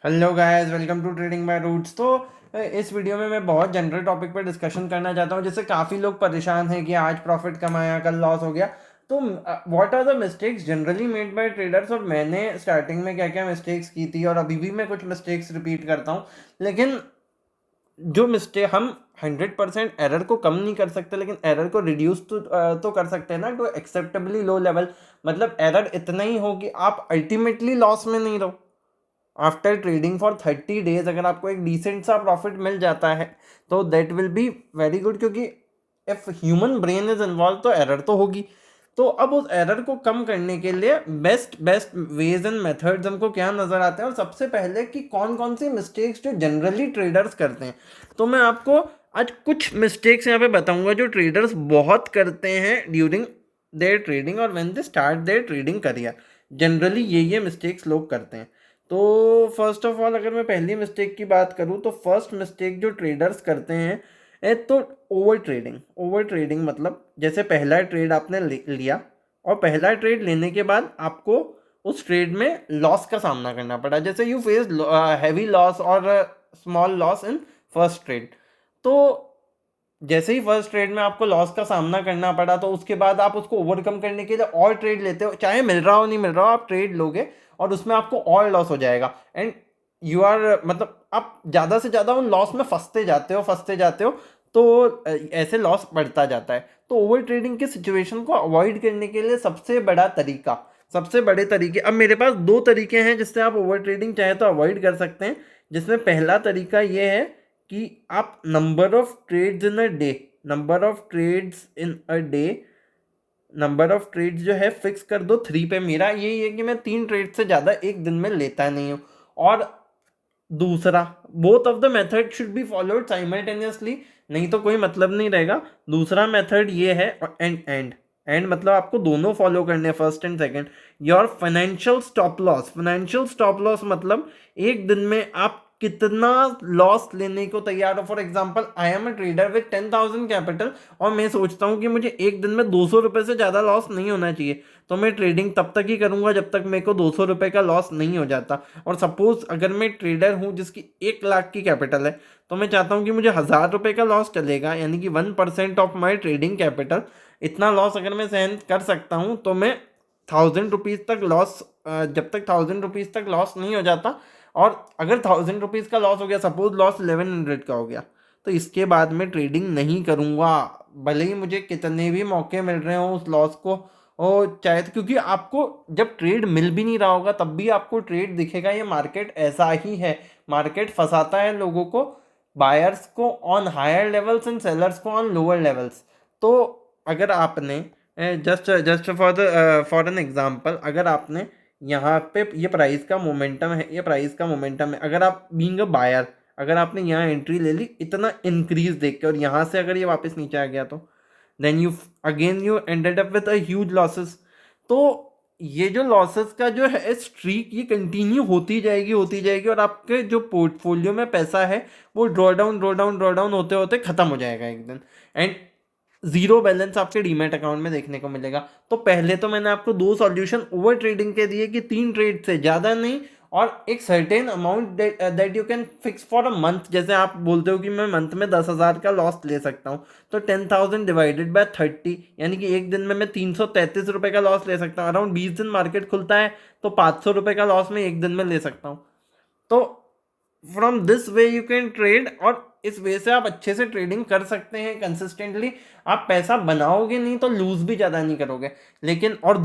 Hello guys, welcome to trading by roots. इस video में मैं बहुत जनरल टॉपिक पर डिस्कशन करना चाहता हूँ। जैसे काफ़ी लोग परेशान हैं कि आज प्रॉफिट कमाया, कल लॉस हो गया। तो what are the mistakes generally made by traders, और मैंने स्टार्टिंग में क्या क्या मिस्टेक्स की थी और अभी भी मैं कुछ मिस्टेक्स रिपीट करता हूँ। लेकिन जो मिस्टेक हम 100% एरर को कम नहीं कर सकते, लेकिन एरर को रिड्यूस तो कर सकते हैं ना, टू एक्सेप्टेबली लो लेवल। मतलब एरर इतना ही हो कि आप अल्टीमेटली लॉस में नहीं रहो। आफ्टर ट्रेडिंग फॉर 30 डेज अगर आपको एक डिसेंट सा प्रॉफिट मिल जाता है तो that will be very good, क्योंकि if human brain is involve तो एरर तो होगी। तो अब उस एरर को कम करने के लिए best best veg and methods हमको क्या नज़र आते हैं, और सबसे पहले कि कौन कौन सी मिस्टेक्स जो जनरली ट्रेडर्स करते हैं। तो मैं आपको आज कुछ मिस्टेक्स यहाँ पे बताऊंगा जो ट्रेडर्स बहुत करते हैं ड्यूरिंग देयर ट्रेडिंग और when they start their trading career. Generally ये मिस्टेक्स लोग करते हैं। तो फर्स्ट ऑफ ऑल अगर मैं पहली मिस्टेक की बात करूँ तो फर्स्ट मिस्टेक जो ट्रेडर्स करते हैं तो ओवर ट्रेडिंग मतलब जैसे पहला ट्रेड आपने लिया, और पहला ट्रेड लेने के बाद आपको उस ट्रेड में लॉस का सामना करना पड़ा। जैसे यू फेस हैवी लॉस और small loss in first trade. तो जैसे ही फर्स्ट ट्रेड में आपको लॉस का सामना करना पड़ा तो उसके बाद आप उसको ओवरकम करने के लिए और ट्रेड लेते हो, चाहे मिल रहा हो नहीं मिल रहा हो, आप ट्रेड लोगे और उसमें आपको और लॉस हो जाएगा। एंड यू आर मतलब आप ज़्यादा से ज़्यादा उन लॉस में फंसते जाते हो। तो ऐसे लॉस बढ़ता जाता है। तो ओवर ट्रेडिंग की सिचुएशन को अवॉइड करने के लिए सबसे बड़े तरीके, अब मेरे पास दो तरीके हैं जिससे आप ओवर ट्रेडिंग चाहे तो अवॉइड कर सकते हैं। जिसमें पहला तरीका ये है कि आप number of trades in a day number of trades जो है फिक्स कर दो 3 पे। मेरा यही है कि मैं 3 ट्रेड से ज़्यादा एक दिन में लेता नहीं हूँ। और दूसरा, both of the method should be followed simultaneously, नहीं तो कोई मतलब नहीं रहेगा। दूसरा मेथड ये है, एंड मतलब आपको दोनों फॉलो करने हैं, first and second. Your financial stop loss मतलब एक दिन में आप कितना लॉस लेने को तैयार हो। For example, I am a trader with 10,000 capital और मैं सोचता हूँ कि मुझे एक दिन में 200 रुपये से ज़्यादा लॉस नहीं होना चाहिए। तो मैं ट्रेडिंग तब तक ही करूंगा जब तक मेरे को 200 रुपये का लॉस नहीं हो जाता। और सपोज अगर मैं ट्रेडर हूँ जिसकी 1 लाख की कैपिटल है, तो मैं चाहता हूँ कि मुझे 1,000 रुपये का लॉस चलेगा, यानी कि 1% ऑफ माई ट्रेडिंग कैपिटल। इतना लॉस अगर मैं सहन कर सकता हूँ तो मैं 1,000 रुपीज़ तक लॉस, जब तक 1,000 रुपीज़ तक लॉस नहीं हो जाता। और अगर 1,000 रुपीज़ का लॉस हो गया, सपोज लॉस 1,100 का हो गया, तो इसके बाद मैं ट्रेडिंग नहीं करूँगा, भले ही मुझे कितने भी मौके मिल रहे हो उस लॉस को। और चाहे तो, क्योंकि आपको जब ट्रेड मिल भी नहीं रहा होगा तब भी आपको ट्रेड दिखेगा। ये मार्केट ऐसा ही है, मार्केट फंसाता है लोगों को, बायर्स को on higher levels and sellers को ऑन लोअर लेवल्स। तो अगर आपने just just for an example, अगर आपने यहाँ पे ये प्राइस का मोमेंटम है, अगर आप बीइंग अ बायर, अगर आपने यहाँ एंट्री ले ली इतना इंक्रीज देख के, और यहाँ से अगर ये वापस नीचे आ गया तो then you ended up with a huge losses. तो ये जो लॉसेस का जो है स्ट्रीक, ये कंटिन्यू होती जाएगी और आपके जो पोर्टफोलियो में पैसा है वो ड्रॉ डाउन होते होते खत्म हो जाएगा एक दिन। एंड जीरो बैलेंस आपके डीमैट अकाउंट में देखने को मिलेगा। तो पहले तो मैंने आपको दो सॉल्यूशन ओवर ट्रेडिंग के दिए कि 3 ट्रेड से ज़्यादा नहीं, और एक certain amount that you can fix for a month. जैसे आप बोलते हो कि मैं मंथ में 10,000 का लॉस ले सकता हूँ, तो 10,000 डिवाइडेड बाय 30, यानी कि एक दिन में मैं 333 रुपये का लॉस ले सकता हूँ। अराउंड 20 दिन मार्केट खुलता है तो 500 रुपये का लॉस मैं एक दिन में ले सकता हूँ। तो from this way you can trade, और इस वे से आप अच्छे से ट्रेडिंग कर सकते हैं कंसिस्टेंटली। आप पैसा बनाओगे नहीं तो लूज भी ज़्यादा नहीं करोगे। लेकिन और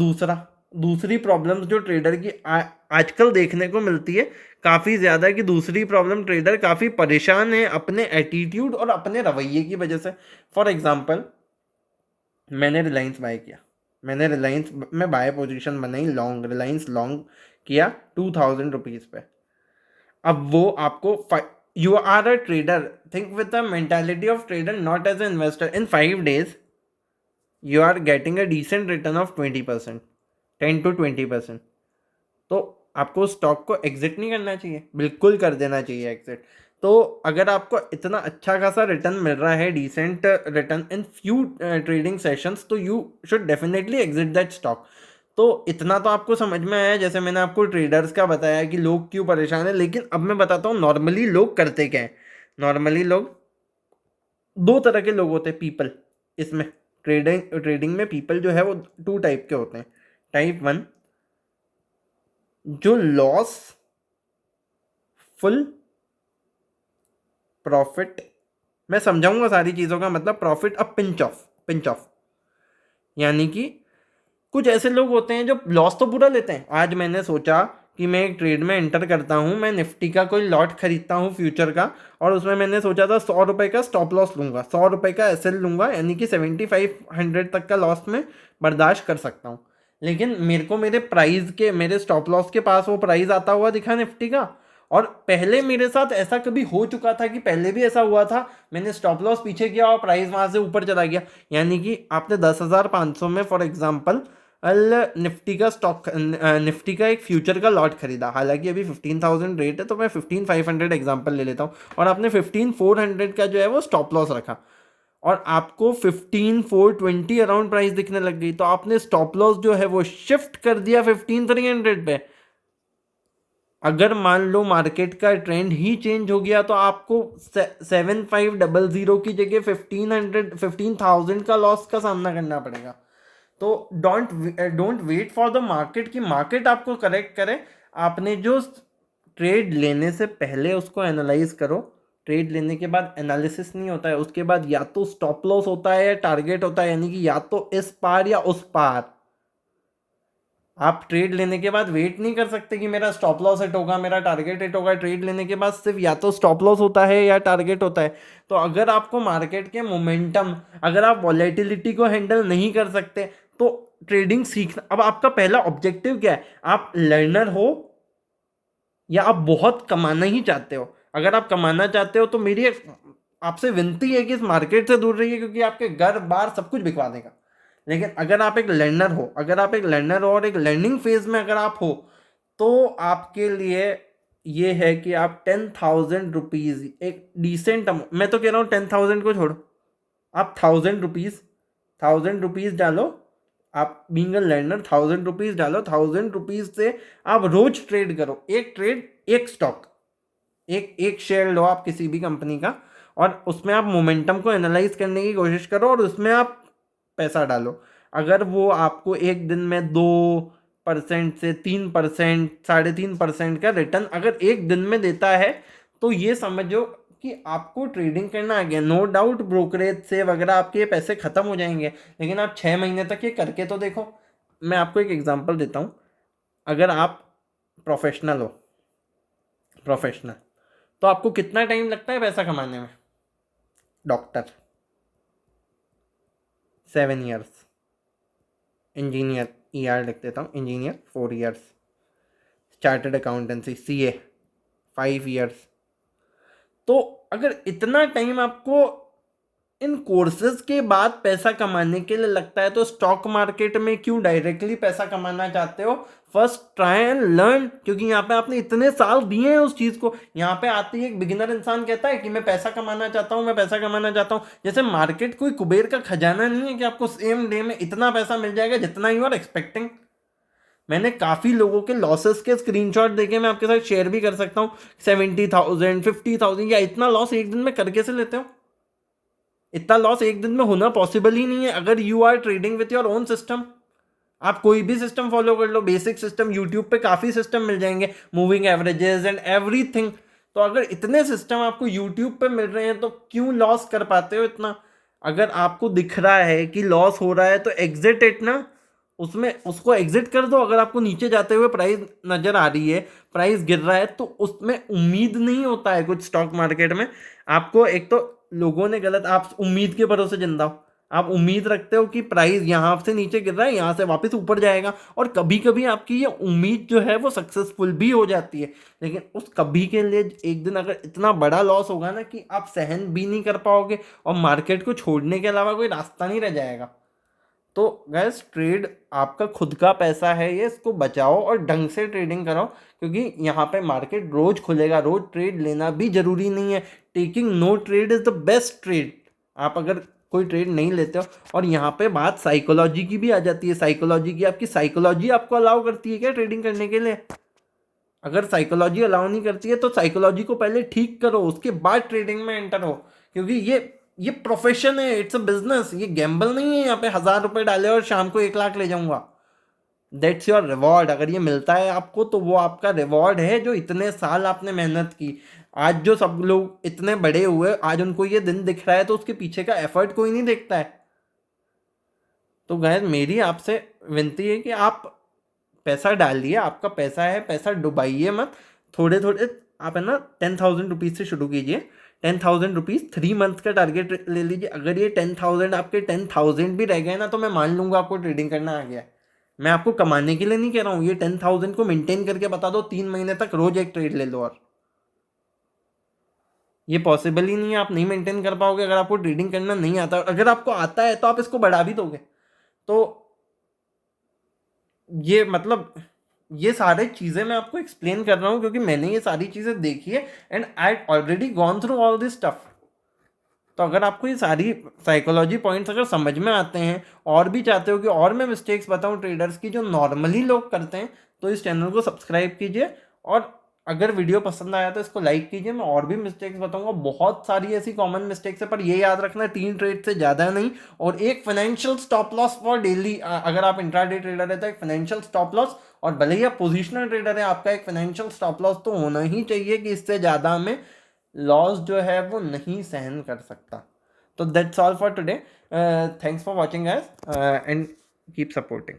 दूसरी प्रॉब्लम्स जो ट्रेडर की आजकल देखने को मिलती है काफ़ी ज़्यादा, कि दूसरी प्रॉब्लम, ट्रेडर काफ़ी परेशान है अपने एटीट्यूड और अपने रवैये की वजह से। फॉर एग्जांपल, मैंने रिलायंस बाय किया, मैंने रिलायंस में बाय पोजीशन बनाई, रिलायंस लॉन्ग किया 2,000 रुपीज़ पे। अब वो आपको, you are a trader, think with the mentality of trader not as a investor. In 5 days you are getting a decent return of 20%, 10 to 20%। तो आपको स्टॉक को एग्जिट नहीं करना चाहिए, बिल्कुल कर देना चाहिए एग्जिट। तो अगर आपको इतना अच्छा खासा रिटर्न मिल रहा है, decent return in few trading sessions, तो you should definitely exit that stock. तो इतना तो आपको समझ में आया, जैसे मैंने आपको ट्रेडर्स का बताया कि लोग क्यों परेशान है। लेकिन अब मैं बताता हूँ नॉर्मली लोग करते क्या है। नॉर्मली लोग, दो तरह के लोग होते हैं पीपल इसमें। ट्रेडिंग ट्रेडिंग में पीपल जो है वो टू टाइप के होते हैं। टाइप वन, जो लॉस फुल प्रॉफिट, मैं समझाऊंगा सारी चीज़ों का मतलब, प्रॉफिट अब पिंच ऑफ, यानी कि कुछ ऐसे लोग होते हैं जो लॉस तो पूरा लेते हैं। आज मैंने सोचा कि मैं एक ट्रेड में एंटर करता हूँ, मैं निफ्टी का कोई लॉट खरीदता हूँ फ्यूचर का, और उसमें मैंने सोचा था 100 रुपये का स्टॉप लॉस लूँगा, 100 रुपये का एसएल लूँगा, यानी कि 7500 तक का लॉस में बर्दाश्त कर सकता हूँ। लेकिन मेरे को मेरे प्राइस के, मेरे स्टॉप लॉस के पास वो प्राइस आता हुआ दिखा निफ्टी का। और पहले मेरे साथ ऐसा कभी हो चुका था कि पहले भी ऐसा हुआ था, मैंने स्टॉप लॉस पीछे किया और प्राइस वहाँ से ऊपर चला गया। यानी कि आपने 10,500 में फॉर एग्जांपल अल निफ्टी का स्टॉक, निफ्टी का एक फ्यूचर का लॉट खरीदा, हालांकि अभी 15,000 रेट है तो मैं 15,500 एग्जांपल ले लेता हूँ, और आपने 15,400 का जो है वो स्टॉप लॉस रखा, और आपको 15,420 अराउंड प्राइस दिखने लग गई, तो आपने स्टॉप लॉस जो है वो शिफ्ट कर दिया 15,300 पे। अगर मान लो मार्केट का ट्रेंड ही चेंज हो गया तो आपको 7,500 की जगह 15,000 का लॉस का सामना करना पड़ेगा। तो don't wait for the market कि मार्केट आपको करेक्ट करे। आपने जो ट्रेड लेने से पहले उसको एनालाइज करो। ट्रेड लेने के बाद एनालिसिस नहीं होता है, उसके बाद या तो स्टॉप लॉस होता है या टारगेट होता है, यानी कि या तो इस पार या उस पार। आप ट्रेड लेने के बाद वेट नहीं कर सकते कि मेरा स्टॉप लॉस हिट होगा, मेरा टारगेट हिट होगा। ट्रेड लेने के बाद सिर्फ या तो स्टॉप लॉस होता है या टारगेट होता है। तो अगर आपको मार्केट के मोमेंटम, अगर आप वॉलेटिलिटी को हैंडल नहीं कर सकते तो ट्रेडिंग सीखना, अब आपका पहला ऑब्जेक्टिव क्या है, आप लर्नर हो या आप बहुत कमाना ही चाहते हो। अगर आप कमाना चाहते हो तो मेरी आपसे विनती है कि इस मार्केट से दूर रहिए, क्योंकि आपके घर बार सब कुछ बिकवा देगा। लेकिन अगर आप एक लर्नर हो, अगर आप एक लर्नर हो और एक लर्निंग फेज में अगर आप हो, तो आपके लिए ये है कि आप 10,000 रुपीज़, एक डिसेंट, मैं तो कह रहा हूँ 10,000 को छोड़ो, आप 1,000 रुपीज़ डालो। आप बीइंग अ लर्नर 1,000 रुपीज़ डालो, 1,000 रुपीज़ से आप रोज ट्रेड करो, एक ट्रेड एक स्टॉक, एक एक शेयर लो आप किसी भी कंपनी का, और उसमें आप मोमेंटम को एनालाइज करने की कोशिश करो और उसमें आप पैसा डालो। अगर वो आपको एक दिन में 2% से 3%, 3.5% का रिटर्न अगर एक दिन में देता है, तो ये समझो कि आपको ट्रेडिंग करना आ गया। नो डाउट ब्रोकरेज से वगैरह आपके ये पैसे खत्म हो जाएंगे, लेकिन आप 6 महीने तक ये करके तो देखो। मैं आपको एक एग्जांपल देता हूँ। अगर आप प्रोफेशनल हो, प्रोफेशनल, तो आपको कितना टाइम लगता है पैसा कमाने में? डॉक्टर 7 ईयर्स, इंजीनियर, ER लिख देता हूँ, engineer 4 years, chartered accountancy CA 5 years. तो अगर इतना टाइम आपको इन कोर्सेज के बाद पैसा कमाने के लिए लगता है, तो स्टॉक मार्केट में क्यों डायरेक्टली पैसा कमाना चाहते हो? फर्स्ट ट्राई एंड लर्न, क्योंकि यहाँ पे आपने इतने साल दिए हैं उस चीज को। यहाँ पे आते ही एक बिगिनर इंसान कहता है कि मैं पैसा कमाना चाहता हूँ, मैं पैसा कमाना चाहता हूँ। जैसे मार्केट कोई कुबेर का खजाना नहीं है कि आपको सेम डे में इतना पैसा मिल जाएगा जितना यू आर एक्सपेक्टिंग। मैंने काफी लोगों के लॉसेस के स्क्रीनशॉट देखे, मैं आपके साथ शेयर भी कर सकता हूँ। 70,000, 50,000, या इतना लॉस एक दिन में करके से लेते हो? इतना लॉस एक दिन में होना पॉसिबल ही नहीं है अगर you are trading with your own system. आप कोई भी सिस्टम फॉलो कर लो, बेसिक सिस्टम, यूट्यूब पे काफ़ी सिस्टम मिल जाएंगे, मूविंग एवरेजेस एंड एवरीथिंग। तो अगर इतने सिस्टम आपको यूट्यूब पे मिल रहे हैं तो क्यों लॉस कर पाते हो इतना? अगर आपको दिख रहा है कि लॉस हो रहा है तो एग्जिट इट ना, उसमें उसको एग्जिट कर दो। अगर आपको नीचे जाते हुए प्राइस नजर आ रही है, प्राइस गिर रहा है, तो उसमें उम्मीद नहीं होता है कुछ स्टॉक मार्केट में। आपको एक तो लोगों ने गलत, आप उम्मीद के भरोसे जिंदा हो। आप उम्मीद रखते हो कि प्राइस यहाँ से नीचे गिर रहा है, यहाँ से वापस ऊपर जाएगा, और कभी कभी आपकी ये उम्मीद जो है वो सक्सेसफुल भी हो जाती है। लेकिन उस कभी के लिए एक दिन अगर इतना बड़ा लॉस होगा ना कि आप सहन भी नहीं कर पाओगे, और मार्केट को छोड़ने के अलावा कोई रास्ता नहीं रह जाएगा। तो गैस, ट्रेड आपका खुद का पैसा है, ये इसको बचाओ और ढंग से ट्रेडिंग करो, क्योंकि यहाँ पे मार्केट रोज खुलेगा। रोज ट्रेड लेना भी जरूरी नहीं है। Taking no trade is the best trade. आप अगर कोई ट्रेड नहीं लेते हो। और यहाँ पे बात साइकोलॉजी की भी आ जाती है। साइकोलॉजी की, आपकी साइकोलॉजी आपको अलाउ करती है क्या ट्रेडिंग करने के लिए? अगर साइकोलॉजी अलाउ नहीं करती है तो साइकोलॉजी को पहले ठीक करो, उसके बाद ट्रेडिंग में एंटर हो। क्योंकि ये प्रोफेशन है, इट्स अ बिजनेस, ये गैम्बल नहीं है यहाँ पे 1,000 रुपए डाले और शाम को 1 लाख ले जाऊंगा। That's your reward. अगर ये मिलता है आपको तो वो आपका रिवॉर्ड है, जो इतने साल आपने मेहनत की। आज जो सब लोग इतने बड़े हुए, आज उनको ये दिन दिख रहा है तो उसके पीछे का एफर्ट कोई नहीं देखता है। तो गैर मेरी आपसे विनती है कि आप पैसा डालिए, आपका पैसा है, पैसा डुबाइए मत। थोड़े थोड़े आप है ना 10,000 रुपीज़ से शुरू कीजिए। 10,000 रुपीज़ 3 मंथ का टारगेट ले लीजिए। अगर ये 10,000 आपके 10,000 भी रह गए ना तो मैं मान लूंगा आपको ट्रेडिंग करना आ गया है। मैं आपको कमाने के लिए नहीं कह रहा हूँ, ये 10,000 को मेंटेन करके बता दो 3 महीने तक रोज एक ट्रेड ले लो। और ये पॉसिबल ही नहीं है, आप नहीं मेंटेन कर पाओगे अगर आपको ट्रेडिंग करना नहीं आता। अगर आपको आता है तो आप इसको बढ़ा भी दोगे। तो ये मतलब ये सारी चीज़ें मैं आपको एक्सप्लेन कर रहा हूँ क्योंकि मैंने ये सारी चीज़ें देखी है and I already gone through all this stuff. तो अगर आपको ये सारी साइकोलॉजी पॉइंट्स अगर समझ में आते हैं और भी चाहते हो कि और मैं मिस्टेक्स बताऊँ ट्रेडर्स की जो नॉर्मली लोग करते हैं, तो इस चैनल को सब्सक्राइब कीजिए। और अगर वीडियो पसंद आया तो इसको लाइक कीजिए। मैं और भी मिस्टेक्स बताऊंगा, बहुत सारी ऐसी कॉमन मिस्टेक्स है, पर ये याद रखना 3 ट्रेड से ज़्यादा नहीं। और एक financial stop loss for daily. अगर आप इंट्राडे ट्रेडर है तो एक फाइनेंशियल स्टॉप लॉस, और भले ही आप पोजिशनल ट्रेडर है आपका एक फाइनेंशियल स्टॉप लॉस तो होना ही चाहिए कि इससे ज़्यादा हमें लॉस जो है वो नहीं सहन कर सकता। तो that's all for today. Thanks for watching guys and keep supporting.